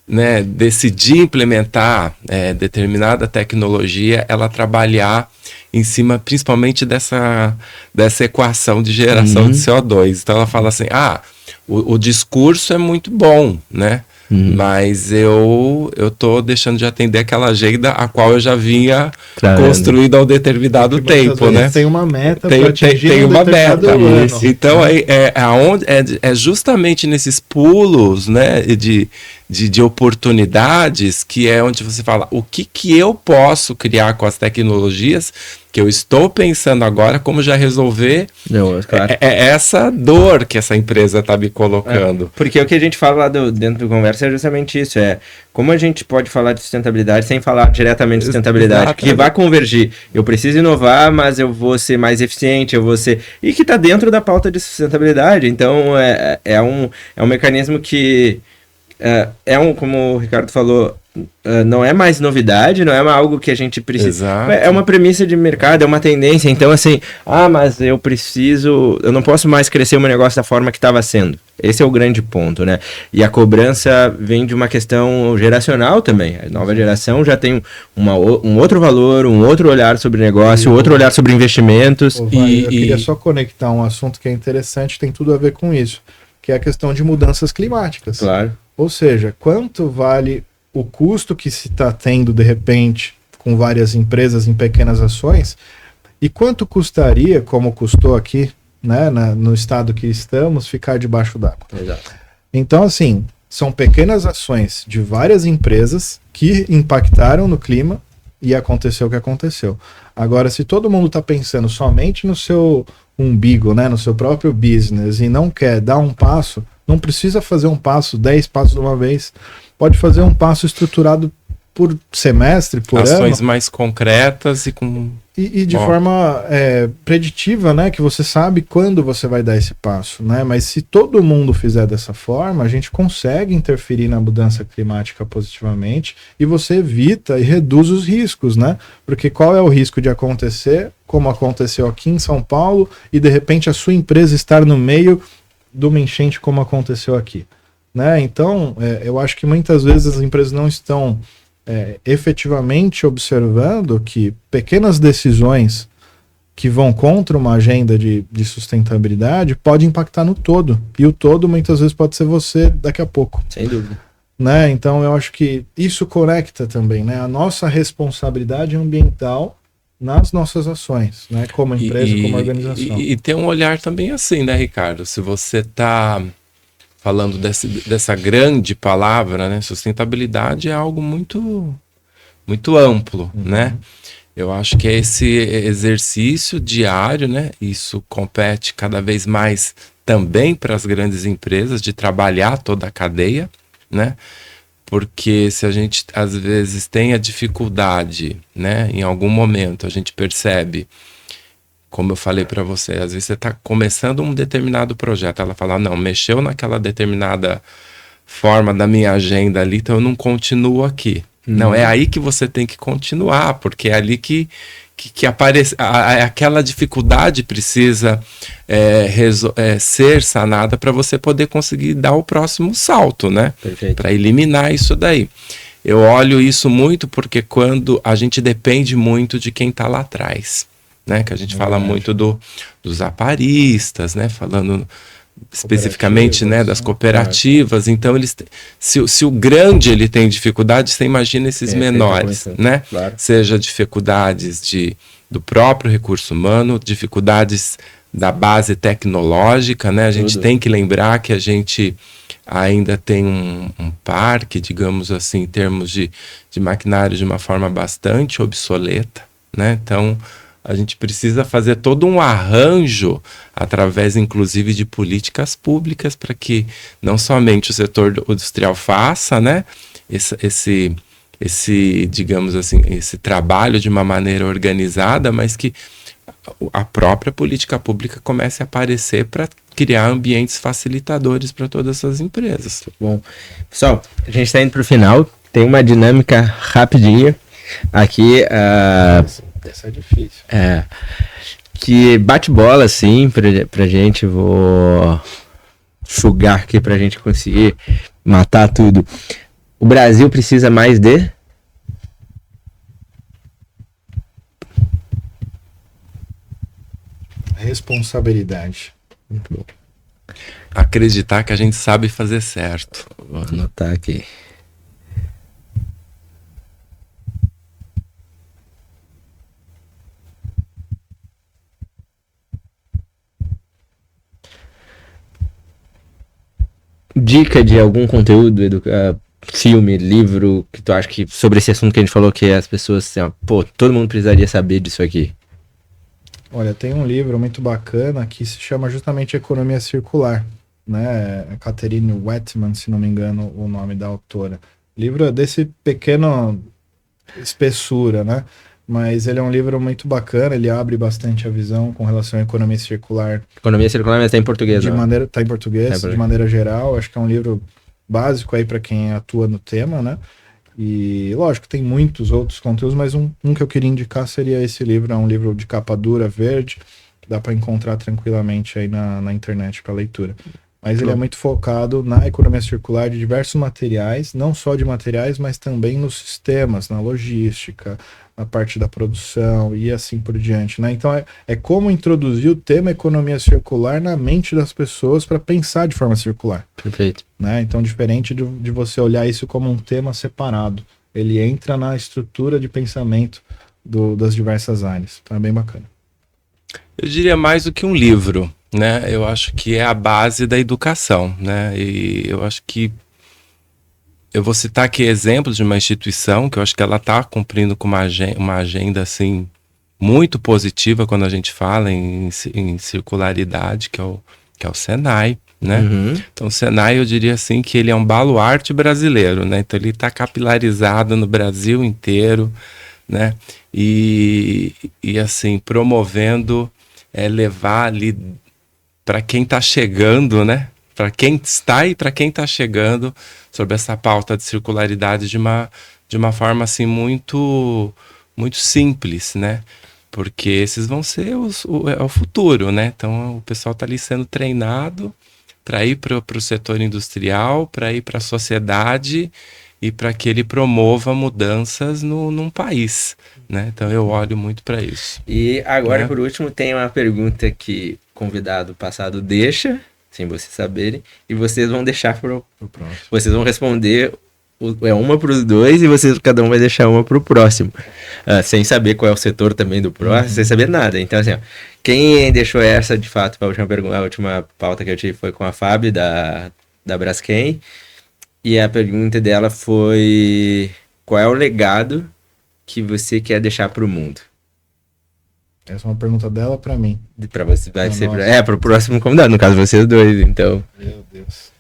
né, decidir implementar determinada tecnologia, ela trabalhar em cima principalmente dessa equação de geração de CO2. Então ela fala assim, o discurso é muito bom, né? Mas eu tô deixando de atender aquela agenda a qual eu já vinha construído há um determinado tempo, né? Tem uma meta para atingir tem uma meta. Então é justamente nesses pulos, né, de oportunidades que é onde você fala o que eu posso criar com as tecnologias que eu estou pensando agora como já resolver essa dor que essa empresa está me colocando. Porque o que a gente fala lá dentro do Conversa é justamente isso, como a gente pode falar de sustentabilidade sem falar diretamente de sustentabilidade, que vai convergir. Eu preciso inovar, mas eu vou ser mais eficiente, eu vou ser... E que está dentro da pauta de sustentabilidade. Então, é um mecanismo que... como o Ricardo falou, não é mais novidade, não é algo que a gente precisa. Exato. É uma premissa de mercado, é uma tendência. Então, assim, mas eu não posso mais crescer o meu negócio da forma que estava sendo. Esse é o grande ponto, né? E a cobrança vem de uma questão geracional também. A nova geração já tem um outro valor, um outro olhar sobre negócio, outro olhar sobre investimentos. Eu queria só conectar um assunto que é interessante, tem tudo a ver com isso, que é a questão de mudanças climáticas. Claro. Ou seja, quanto vale o custo que se está tendo, de repente, com várias empresas em pequenas ações, e quanto custaria, como custou aqui, né, no estado que estamos, ficar debaixo d'água. Exato. Então, assim, são pequenas ações de várias empresas que impactaram no clima e aconteceu o que aconteceu. Agora, se todo mundo está pensando somente no seu umbigo, né, no seu próprio business, e não quer dar um passo, não precisa fazer um passo, 10 passos de uma vez. Pode fazer um passo estruturado por semestre, por ano. Ações mais concretas e de forma preditiva, né? Que você sabe quando você vai dar esse passo, né? Mas se todo mundo fizer dessa forma, a gente consegue interferir na mudança climática positivamente e você evita e reduz os riscos, né? Porque qual é o risco de acontecer, como aconteceu aqui em São Paulo, e de repente a sua empresa estar no meio de uma enchente como aconteceu aqui, né? Então, eu acho que muitas vezes as empresas não estão efetivamente observando que pequenas decisões que vão contra uma agenda de sustentabilidade pode impactar no todo, e o todo muitas vezes pode ser você daqui a pouco. Sem dúvida. Né? Então eu acho que isso conecta também, né? A nossa responsabilidade ambiental nas nossas ações, né? Como empresa, como organização. E tem um olhar também assim, né, Ricardo? Se você está falando dessa grande palavra, né? Sustentabilidade é algo muito, muito amplo, né? Eu acho que é esse exercício diário, né? Isso compete cada vez mais também para as grandes empresas de trabalhar toda a cadeia, né? Porque se a gente às vezes tem a dificuldade, né? Em algum momento a gente percebe, como eu falei para você, às vezes você está começando um determinado projeto, ela fala, não, mexeu naquela determinada forma da minha agenda ali, então eu não continuo aqui. Não, é aí que você tem que continuar, porque é ali que aparece, aquela dificuldade precisa ser sanada para você poder conseguir dar o próximo salto, né? Para eliminar isso daí. Eu olho isso muito porque quando a gente depende muito de quem está lá atrás, né? Que a gente fala muito dos aparistas, né? Falando especificamente, né, das cooperativas. Então eles se o grande ele tem dificuldade, você imagina esses menores, né? Claro. Seja dificuldades do próprio recurso humano, dificuldades da base tecnológica, né? A gente tem que lembrar que a gente ainda tem um parque, digamos assim, em termos de maquinário de uma forma bastante obsoleta, né? Então a gente precisa fazer todo um arranjo através, inclusive, de políticas públicas para que não somente o setor industrial faça, né, esse, digamos assim, esse trabalho de uma maneira organizada, mas que a própria política pública comece a aparecer para criar ambientes facilitadores para todas essas empresas. Bom, pessoal, a gente está indo para o final, tem uma dinâmica rapidinha aqui. Essa é difícil. Que bate bola, assim, pra gente. Vou sugar aqui pra gente conseguir matar tudo. O Brasil precisa mais de... responsabilidade. Muito bom. Acreditar que a gente sabe fazer certo. Vou anotar aqui. Dica de algum conteúdo, filme, livro, que tu acha que sobre esse assunto que a gente falou, que as pessoas, assim, ó, pô, todo mundo precisaria saber disso aqui. Olha, tem um livro muito bacana que se chama justamente Economia Circular, né? Catherine Wettman, se não me engano, o nome da autora. Livro desse pequeno espessura, né? Mas ele é um livro muito bacana, ele abre bastante a visão com relação à economia circular. Economia circular, mas tá em português, né? Tá em português, de maneira geral. Acho que é um livro básico aí para quem atua no tema, né? E, lógico, tem muitos outros conteúdos, mas um que eu queria indicar seria esse livro. É um livro de capa dura, verde, que dá para encontrar tranquilamente aí na internet para leitura. Mas ele é muito focado na economia circular de diversos materiais, não só de materiais, mas também nos sistemas, na logística, na parte da produção e assim por diante, né? Então é como introduzir o tema economia circular na mente das pessoas para pensar de forma circular. Perfeito. Né? Então, diferente de você olhar isso como um tema separado, ele entra na estrutura de pensamento das diversas áreas. Então é bem bacana. Eu diria mais do que um livro, né? Eu acho que é a base da educação, né? E eu acho que eu vou citar aqui exemplos de uma instituição que eu acho que ela está cumprindo com uma agenda assim muito positiva quando a gente fala em circularidade, que é o Senai, né? Então o Senai, eu diria assim que ele é um baluarte brasileiro, né? Então ele está capilarizado no Brasil inteiro, né? E assim, promovendo, levar ali para quem está chegando, né? Para quem está e para quem está chegando sobre essa pauta de circularidade de uma forma assim muito simples, né? Porque esses vão ser o futuro, né? Então o pessoal está ali sendo treinado para ir para o setor industrial, para ir para a sociedade e para que ele promova mudanças num país, né? Então eu olho muito para isso. E agora, por último, tem uma pergunta que o convidado passado deixa, sem vocês saberem, e vocês vão deixar pro próximo. Vocês vão responder é uma para os dois e vocês, cada um vai deixar uma para o próximo. Sem saber qual é o setor também do próximo, sem saber nada. Então, assim, ó, quem deixou essa, de fato, a última pergunta, a última pauta que eu tive foi com a Fábio, da Braskem. E a pergunta dela foi: qual é o legado que você quer deixar para o mundo? Essa é uma pergunta dela para mim. Para você, vai ser para o próximo convidado, no caso vocês dois, então. Meu Deus.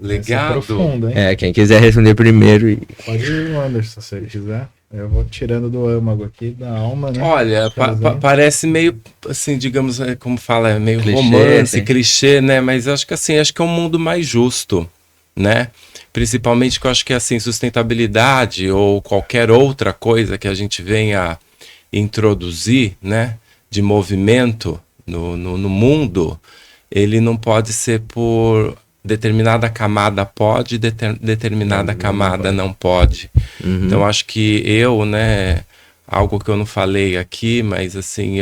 Legado. Profundo, hein? Quem quiser responder primeiro. Pode ir, Anderson, se você quiser. Eu vou tirando do âmago aqui, da alma, né? Olha, parece meio, assim, digamos, como fala, é meio clichê, romance, né? clichê, né? Mas eu acho que assim, acho que é um mundo mais justo, né? Principalmente que eu acho que assim, sustentabilidade ou qualquer outra coisa que a gente venha introduzir, né? De movimento no mundo, ele não pode ser por determinada camada pode, determinada camada não pode. Uhum. Então acho que né, algo que eu não falei aqui, mas assim,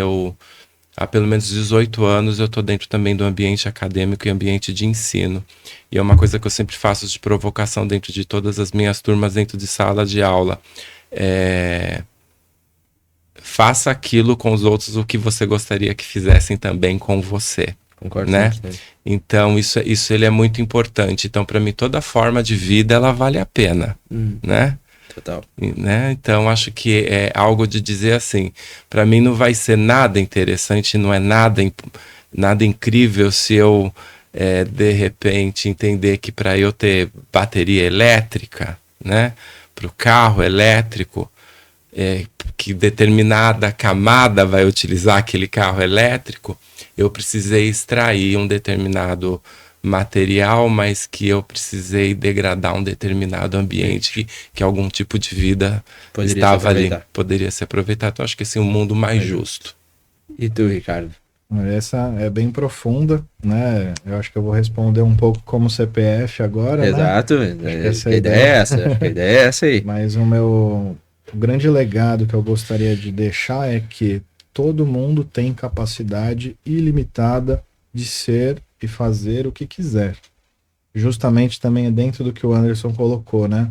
há pelo menos 18 anos eu tô dentro também do ambiente acadêmico e ambiente de ensino. E é uma coisa que eu sempre faço de provocação dentro de todas as minhas turmas, dentro de sala de aula. Faça aquilo com os outros o que você gostaria que fizessem também com você. Concordo, né? Sim. Então isso ele é muito importante. Então para mim toda forma de vida ela vale a pena, né? Total. Né? Então acho que é algo de dizer assim, para mim não vai ser nada interessante, não é nada incrível se eu de repente entender que para eu ter bateria elétrica, né? Para o carro elétrico, que determinada camada vai utilizar aquele carro elétrico, eu precisei extrair um determinado material, mas que eu precisei degradar um determinado ambiente que algum tipo de vida estava ali, poderia se aproveitar. Então acho que esse é um mundo mais justo. E tu, Ricardo? Essa é bem profunda, né? Eu acho que eu vou responder um pouco como CPF agora, Exato. Né? A ideia é essa aí. Mas o grande legado que eu gostaria de deixar é que todo mundo tem capacidade ilimitada de ser e fazer o que quiser. Justamente também é dentro do que o Anderson colocou, né?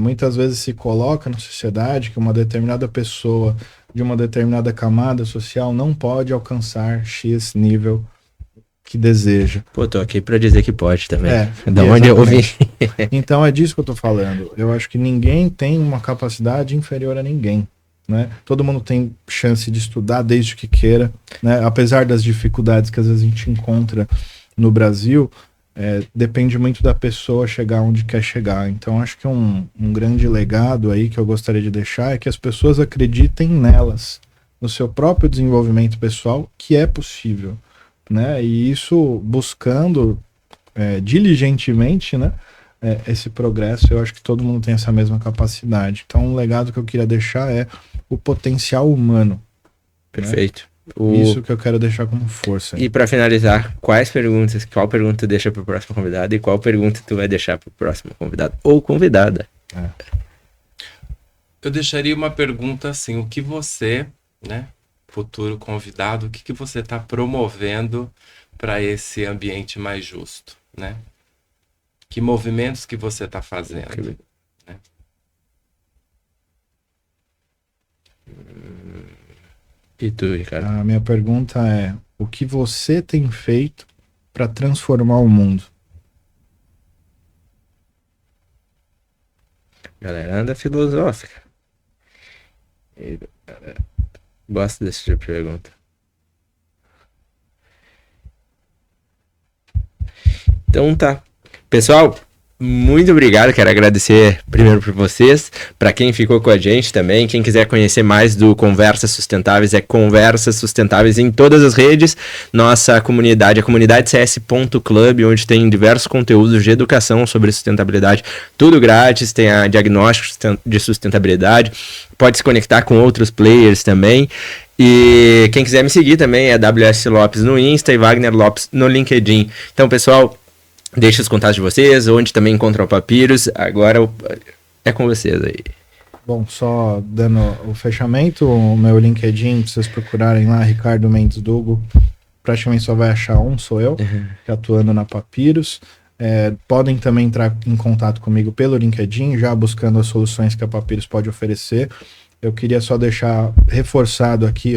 Muitas vezes se coloca na sociedade que uma determinada pessoa de uma determinada camada social não pode alcançar X nível que deseja. Pô, tô aqui pra dizer que pode também. Da onde eu ouvi. Então é disso que eu tô falando. Eu acho que ninguém tem uma capacidade inferior a ninguém, né? Todo mundo tem chance de estudar desde que queira, né? Apesar das dificuldades que às vezes a gente encontra no Brasil, depende muito da pessoa chegar onde quer chegar. Então acho que um grande legado aí que eu gostaria de deixar é que as pessoas acreditem nelas, no seu próprio desenvolvimento pessoal, que é possível, né? E isso buscando diligentemente, né? Esse progresso, eu acho que todo mundo tem essa mesma capacidade. Então um legado que eu queria deixar é o potencial humano. Perfeito. Né? Isso que eu quero deixar como força. E para finalizar, qual pergunta tu deixa pro próximo convidado e qual pergunta tu vai deixar pro próximo convidado ou convidada? Eu deixaria uma pergunta assim, o que você, né, futuro convidado, o que você está promovendo para esse ambiente mais justo, né? Que movimentos que você está fazendo? Né? E tu, Ricardo? A minha pergunta é: o que você tem feito para transformar o mundo? Galera, anda filosófica. Gosto desse tipo de pergunta. Então tá. Pessoal, muito obrigado, quero agradecer primeiro por vocês, para quem ficou com a gente também, quem quiser conhecer mais do Conversas Sustentáveis, Conversas Sustentáveis em todas as redes, nossa comunidade, a comunidade cs.club, onde tem diversos conteúdos de educação sobre sustentabilidade, tudo grátis, tem a diagnóstico de sustentabilidade, pode se conectar com outros players também, e quem quiser me seguir também é WS Lopes no Insta e Wagner Lopes no LinkedIn. Então, pessoal, deixa os contatos de vocês, onde também encontram o Papiros. Agora é com vocês aí. Bom, só dando o fechamento, o meu LinkedIn, pra vocês procurarem lá, Ricardo Mendes Dugo, praticamente só vai achar sou eu, que atuando na Papiros. podem também entrar em contato comigo pelo LinkedIn, já buscando as soluções que a Papyrus pode oferecer. Eu queria só deixar reforçado aqui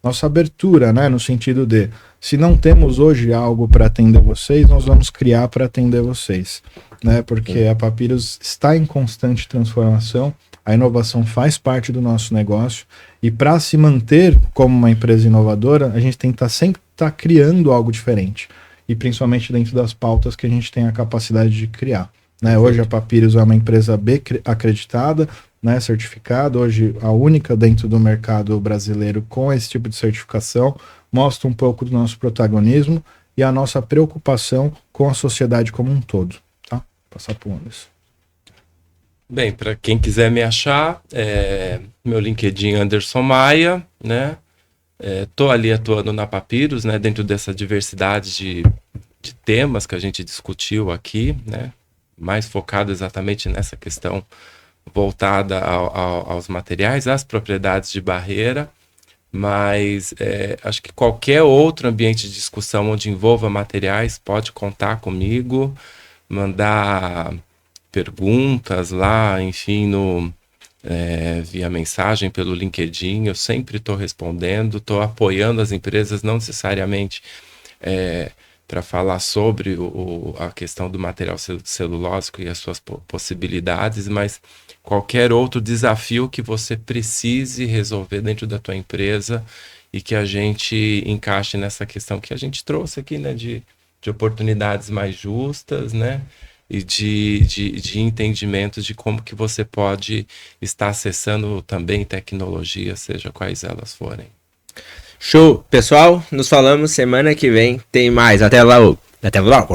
nossa abertura, né, no sentido de, se não temos hoje algo para atender vocês, nós vamos criar para atender vocês, né, porque a Papyrus está em constante transformação, a inovação faz parte do nosso negócio, e para se manter como uma empresa inovadora, a gente tem que sempre estar criando algo diferente, e principalmente dentro das pautas que a gente tem a capacidade de criar. Né? Hoje a Papyrus é uma empresa B acreditada, né, certificado, hoje a única dentro do mercado brasileiro com esse tipo de certificação, mostra um pouco do nosso protagonismo e a nossa preocupação com a sociedade como um todo. Tá? Vou passar para o Anderson. Bem, para quem quiser me achar, meu LinkedIn Anderson Maia, né? Tô ali atuando na Papyrus, né? Dentro dessa diversidade de temas que a gente discutiu aqui, né? Mais focado exatamente nessa questão voltada aos materiais, às propriedades de barreira, mas acho que qualquer outro ambiente de discussão onde envolva materiais pode contar comigo, mandar perguntas lá, enfim, via mensagem pelo LinkedIn, eu sempre estou respondendo, estou apoiando as empresas, não necessariamente para falar sobre a questão do material celulósico e as suas possibilidades, mas qualquer outro desafio que você precise resolver dentro da tua empresa e que a gente encaixe nessa questão que a gente trouxe aqui, né, de oportunidades mais justas, né, e de entendimento de como que você pode estar acessando também tecnologia, seja quais elas forem. Show! Pessoal, nos falamos semana que vem. Tem mais. Até lá. Até lá.